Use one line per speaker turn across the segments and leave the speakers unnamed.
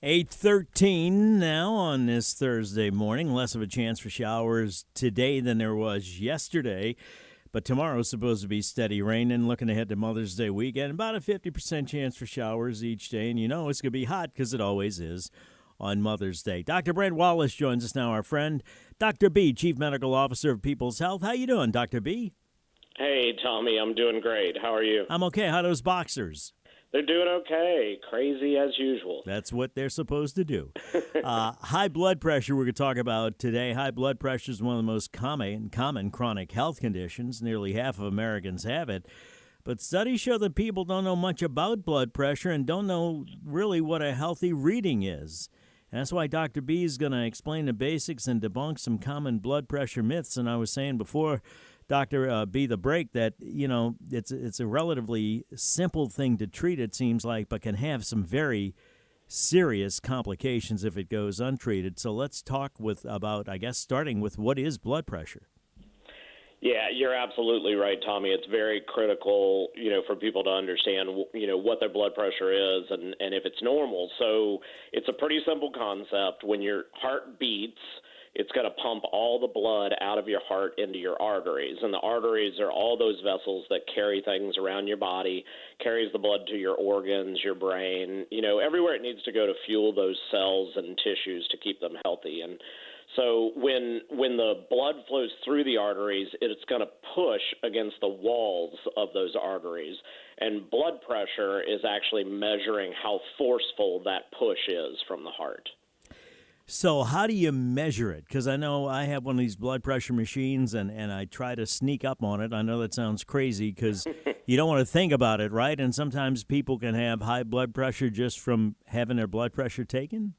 8:13 now on this Thursday morning. Less of a chance for showers today than there was yesterday. But tomorrow's supposed to be steady rain, and looking ahead to Mother's Day weekend, about a 50% chance for showers each day. And you know it's going to be hot because it always is on Mother's Day. Dr. Brent Wallis joins us now, our friend. Dr. B, Chief Medical Officer of People's Health. How you doing, Dr. B?
Hey, Tommy, I'm doing great. How are you?
I'm okay. How are those boxers?
They're doing okay. Crazy as usual.
That's what they're supposed to do. High blood pressure we're going to talk about today. High blood pressure is one of the most common chronic health conditions. Nearly half of Americans have it. But studies show that people don't know much about blood pressure and don't know really what a healthy reading is. And that's why Dr. B is going to explain the basics and debunk some common blood pressure myths. And I was saying before, Dr. B, the break, that, you know, it's a relatively simple thing to treat, it seems like, but can have some very serious complications if it goes untreated. So let's talk about, I guess, starting with what is blood pressure.
Yeah, you're absolutely right, Tommy. It's very critical, for people to understand, what their blood pressure is and if it's normal. So it's a pretty simple concept. When your heart beats, it's going to pump all the blood out of your heart into your arteries. And the arteries are all those vessels that carry things around your body, carries the blood to your organs, your brain, everywhere it needs to go to fuel those cells and tissues to keep them healthy. And so when the blood flows through the arteries, it's going to push against the walls of those arteries. And blood pressure is actually measuring how forceful that push is from the heart.
So how do you measure it? Because I know I have one of these blood pressure machines, and I try to sneak up on it. I know that sounds crazy because you don't want to think about it, right? And sometimes people can have high blood pressure just from having their blood pressure taken.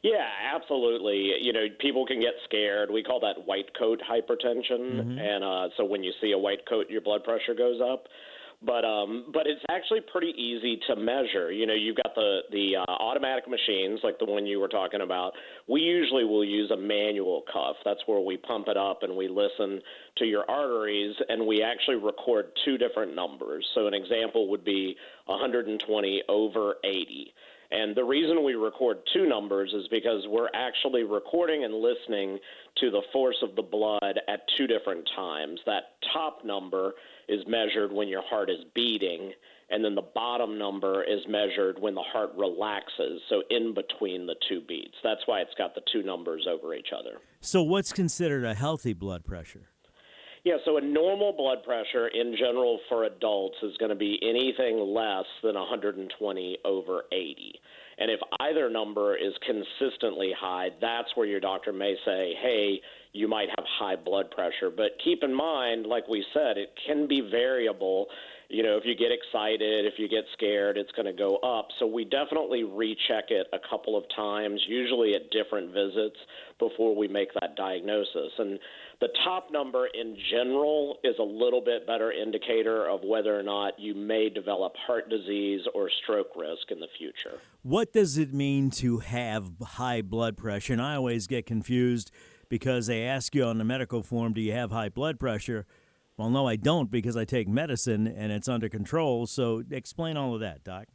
Yeah, absolutely. People can get scared. We call that white coat hypertension. Mm-hmm. And so when you see a white coat, your blood pressure goes up. But it's actually pretty easy to measure. You've got the automatic machines like the one you were talking about. We usually will use a manual cuff. That's where we pump it up and we listen to your arteries, and we actually record two different numbers. So an example would be 120 over 80. And the reason we record two numbers is because we're actually recording and listening to the force of the blood at two different times. That top number is measured when your heart is beating, and then the bottom number is measured when the heart relaxes, so in between the two beats. That's why it's got the two numbers over each other.
So what's considered a healthy blood pressure?
Yeah, so a normal blood pressure in general for adults is going to be anything less than 120 over 80. And if either number is consistently high, that's where your doctor may say, hey, you might have high blood pressure. But keep in mind, like we said, it can be variable. If you get excited, if you get scared, it's going to go up. So we definitely recheck it a couple of times, usually at different visits, before we make that diagnosis. And the top number in general is a little bit better indicator of whether or not you may develop heart disease or stroke risk in the future.
What does it mean to have high blood pressure? And I always get confused because they ask you on the medical form, do you have high blood pressure? Well, no, I don't, because I take medicine and it's under control. So explain all of that, Doc.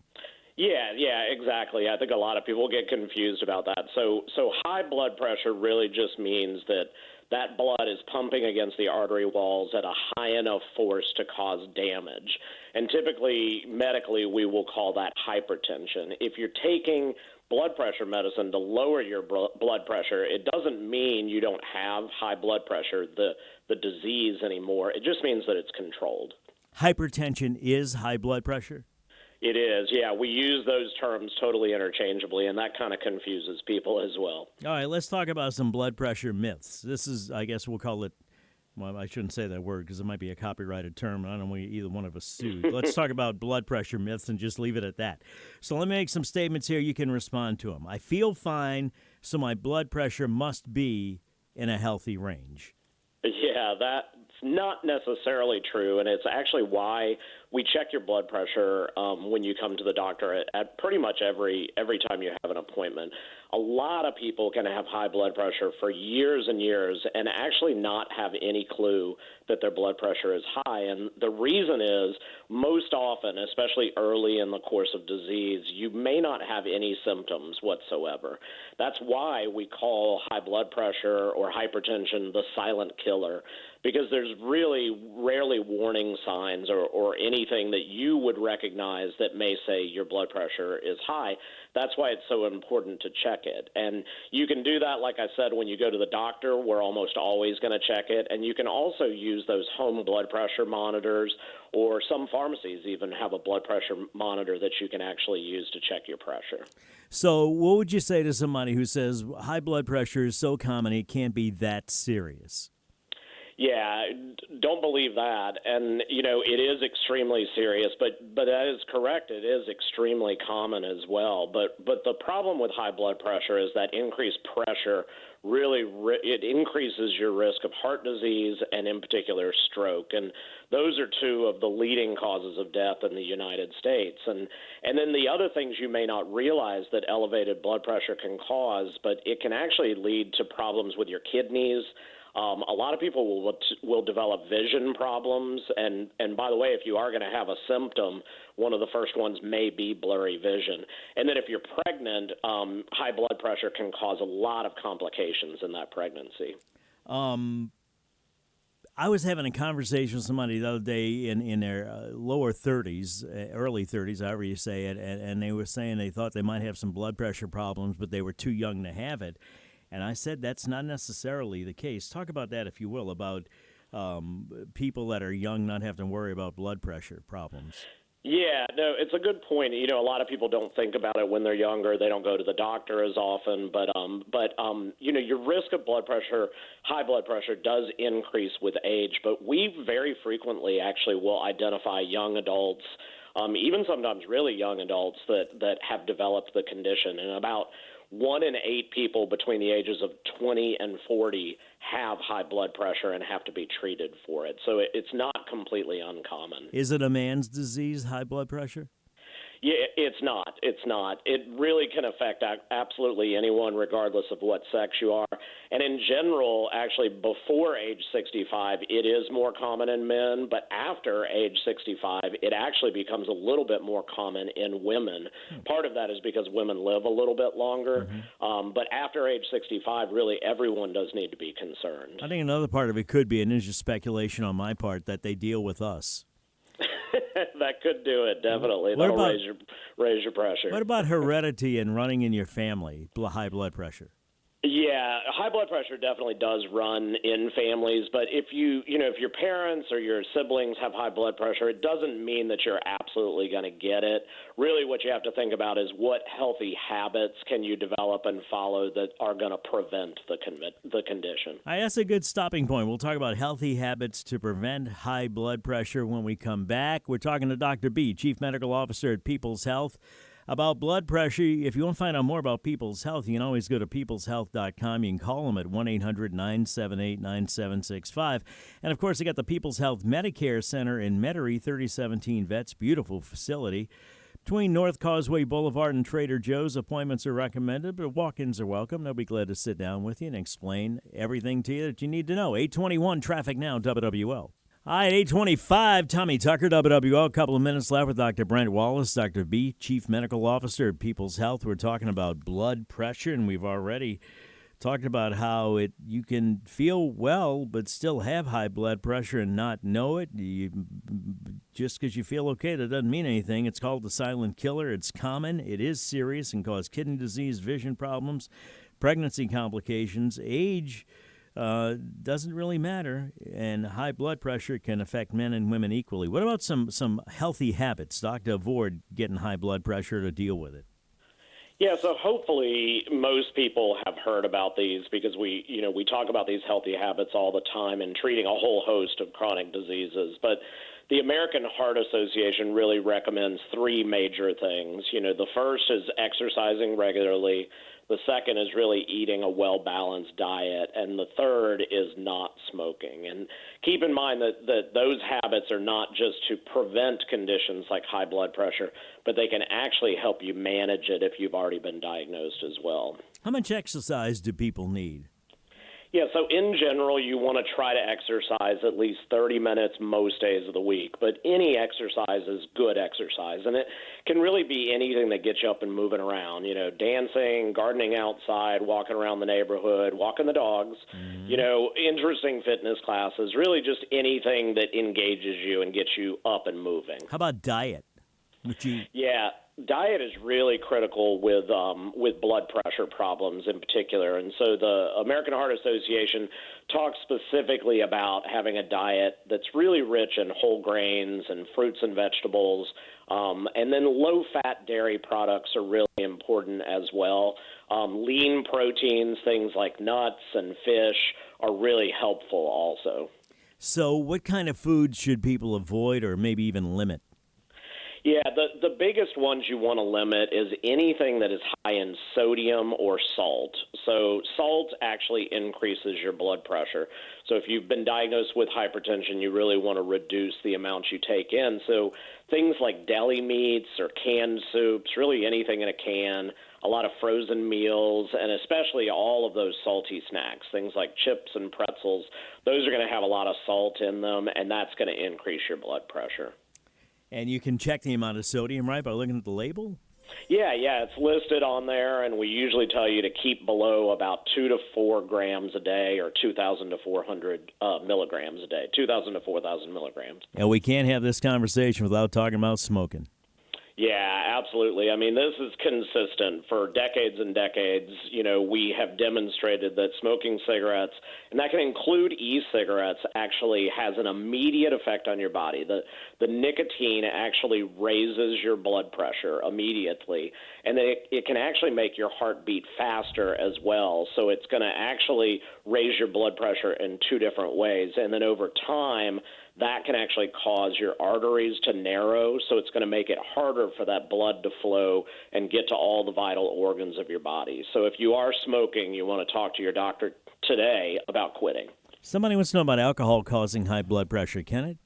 Yeah, exactly. I think a lot of people get confused about that. So high blood pressure really just means that blood is pumping against the artery walls at a high enough force to cause damage. And typically, medically, we will call that hypertension. If you're taking blood pressure medicine to lower your blood pressure, it doesn't mean you don't have high blood pressure, the disease anymore. It just means that it's controlled.
Hypertension is high blood pressure?
It is, yeah. We use those terms totally interchangeably, and that kind of confuses people as well.
All right, let's talk about some blood pressure myths. This is, I guess we'll call it, well, I shouldn't say that word because it might be a copyrighted term, and I don't want either one of us sued. Let's talk about blood pressure myths and just leave it at that. So let me make some statements here. You can respond to them. I feel fine, so my blood pressure must be in a healthy range.
Yeah, that's not necessarily true, and it's actually why we check your blood pressure when you come to the doctor at pretty much every time you have an appointment. A lot of people can have high blood pressure for years and years and actually not have any clue that their blood pressure is high. And the reason is most often, especially early in the course of disease, you may not have any symptoms whatsoever. That's why we call high blood pressure or hypertension the silent killer, because there's really rarely warning signs or anything that you would recognize that may say your blood pressure is high. That's why it's so important to check it. And you can do that, like I said, when you go to the doctor. We're almost always going to check it. And you can also use those home blood pressure monitors, or some pharmacies even have a blood pressure monitor that you can actually use to check your pressure.
So what would you say to somebody who says high blood pressure is so common it can't be that serious?
Yeah, don't believe that. And, it is extremely serious, but that is correct. It is extremely common as well. But the problem with high blood pressure is that increased pressure really it increases your risk of heart disease and, in particular, stroke. And those are two of the leading causes of death in the United States. And then the other things you may not realize that elevated blood pressure can cause, but it can actually lead to problems with your kidneys. A lot of people will develop vision problems, and by the way, if you are going to have a symptom, one of the first ones may be blurry vision. And then if you're pregnant, high blood pressure can cause a lot of complications in that pregnancy.
I was having a conversation with somebody the other day in their lower 30s, early 30s, however you say it, and they were saying they thought they might have some blood pressure problems, but they were too young to have it. And I said that's not necessarily the case. Talk about that, if you will, about people that are young not having to worry about blood pressure problems.
Yeah, no, it's a good point. A lot of people don't think about it when they're younger. They don't go to the doctor as often. But your risk of high blood pressure does increase with age. But we very frequently actually will identify young adults, even sometimes really young adults that have developed the condition. And about 1 in 8 people between the ages of 20 and 40 have high blood pressure and have to be treated for it. So it's not completely uncommon.
Is it a man's disease, high blood pressure?
Yeah, it's not. It's not. It really can affect absolutely anyone, regardless of what sex you are. And in general, actually, before age 65, it is more common in men. But after age 65, it actually becomes a little bit more common in women. Part of that is because women live a little bit longer. But after age 65, really everyone does need to be concerned.
I think another part of it could be, and this is just speculation on my part, that they deal with us.
That could do it, definitely. That'll raise your pressure.
What about heredity and running in your family, high blood pressure?
Yeah, high blood pressure definitely does run in families, but if if your parents or your siblings have high blood pressure, it doesn't mean that you're absolutely going to get it. Really, what you have to think about is what healthy habits can you develop and follow that are going to prevent the condition.
That's a good stopping point. We'll talk about healthy habits to prevent high blood pressure when we come back. We're talking to Dr. B, Chief Medical Officer at People's Health, about blood pressure. If you want to find out more about People's Health, you can always go to peopleshealth.com. You can call them at 1-800-978-9765. And, of course, they got the People's Health Medicare Center in Metairie, 3017 Vets. Beautiful facility. Between North Causeway Boulevard and Trader Joe's, appointments are recommended, but walk-ins are welcome. They'll be glad to sit down with you and explain everything to you that you need to know. 821 Traffic Now, WWL. Hi, at 8:25, Tommy Tucker, WWL. A couple of minutes left with Dr. Brent Wallis, Dr. B, Chief Medical Officer at People's Health. We're talking about blood pressure, and we've already talked about how you can feel well but still have high blood pressure and not know it. Just because you feel okay, that doesn't mean anything. It's called the silent killer. It's common. It is serious and cause kidney disease, vision problems, pregnancy complications. Age doesn't really matter, and high blood pressure can affect men and women equally. What about some healthy habits, Doc, to avoid getting high blood pressure, to deal with it?
Yeah, so hopefully most people have heard about these, because we talk about these healthy habits all the time in treating a whole host of chronic diseases. But the American Heart Association really recommends three major things. The first is exercising regularly. The second is really eating a well-balanced diet. And the third is not smoking. And keep in mind that those habits are not just to prevent conditions like high blood pressure, but they can actually help you manage it if you've already been diagnosed as well.
How much exercise do people need?
Yeah, so in general, you want to try to exercise at least 30 minutes most days of the week. But any exercise is good exercise. And it can really be anything that gets you up and moving around. Dancing, gardening outside, walking around the neighborhood, walking the dogs, interesting fitness classes, really just anything that engages you and gets you up and moving.
How about diet?
Yeah. Diet is really critical with blood pressure problems in particular. And so the American Heart Association talks specifically about having a diet that's really rich in whole grains and fruits and vegetables. And then low-fat dairy products are really important as well. Lean proteins, things like nuts and fish, are really helpful also.
So what kind of foods should people avoid or maybe even limit?
Yeah, the biggest ones you want to limit is anything that is high in sodium or salt. So salt actually increases your blood pressure. So if you've been diagnosed with hypertension, you really want to reduce the amount you take in. So things like deli meats or canned soups, really anything in a can, a lot of frozen meals, and especially all of those salty snacks, things like chips and pretzels, those are going to have a lot of salt in them, and that's going to increase your blood pressure.
And you can check the amount of sodium, right, by looking at the label?
Yeah, it's listed on there, and we usually tell you to keep below about 2 to 4 grams a day, or 2,000 to 400 milligrams a day, 2,000 to 4,000 milligrams.
And we can't have this conversation without talking about smoking.
Yeah, absolutely. I mean, this is consistent for decades and decades. We have demonstrated that smoking cigarettes, and that can include e-cigarettes, actually has an immediate effect on your body. The nicotine actually raises your blood pressure immediately, and it can actually make your heart beat faster as well. So it's going to actually raise your blood pressure in two different ways. And then over time, that can actually cause your arteries to narrow, so it's going to make it harder for that blood to flow and get to all the vital organs of your body. So if you are smoking, you want to talk to your doctor today about quitting.
Somebody wants to know about alcohol causing high blood pressure. Can it?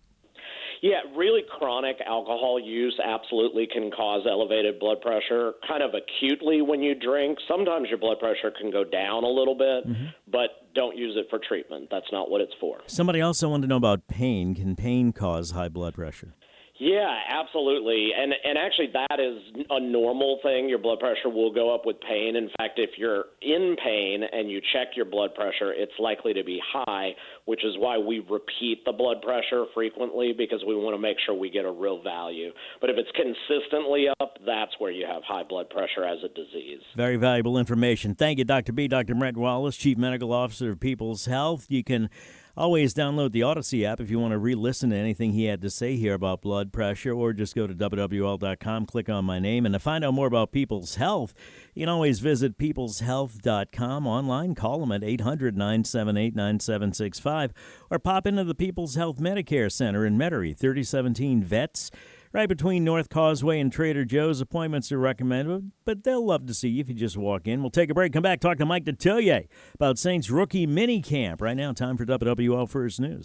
Yeah, really chronic alcohol use absolutely can cause elevated blood pressure, kind of acutely when you drink. Sometimes your blood pressure can go down a little bit, but don't use it for treatment. That's not what it's for.
Somebody also wanted to know about pain. Can pain cause high blood pressure?
Yeah, absolutely. And actually that is a normal thing. Your blood pressure will go up with pain. In fact, if you're in pain and you check your blood pressure, it's likely to be high, which is why we repeat the blood pressure frequently, because we want to make sure we get a real value. But if it's consistently up, that's where you have high blood pressure as a disease.
Very valuable information. Thank you, Dr. B. Dr. Brent Wallis, Chief Medical Officer of People's Health. You can always download the Odyssey app if you want to re-listen to anything he had to say here about blood pressure, or just go to WWL.com, click on my name. And to find out more about People's Health, you can always visit peopleshealth.com online, call them at 800-978-9765, or pop into the People's Health Medicare Center in Metairie, 3017 Vets, right between North Causeway and Trader Joe's. Appointments are recommended, but they'll love to see you if you just walk in. We'll take a break, come back, talk to Mike Detillier about Saints rookie mini camp. Right now, time for WWL First News.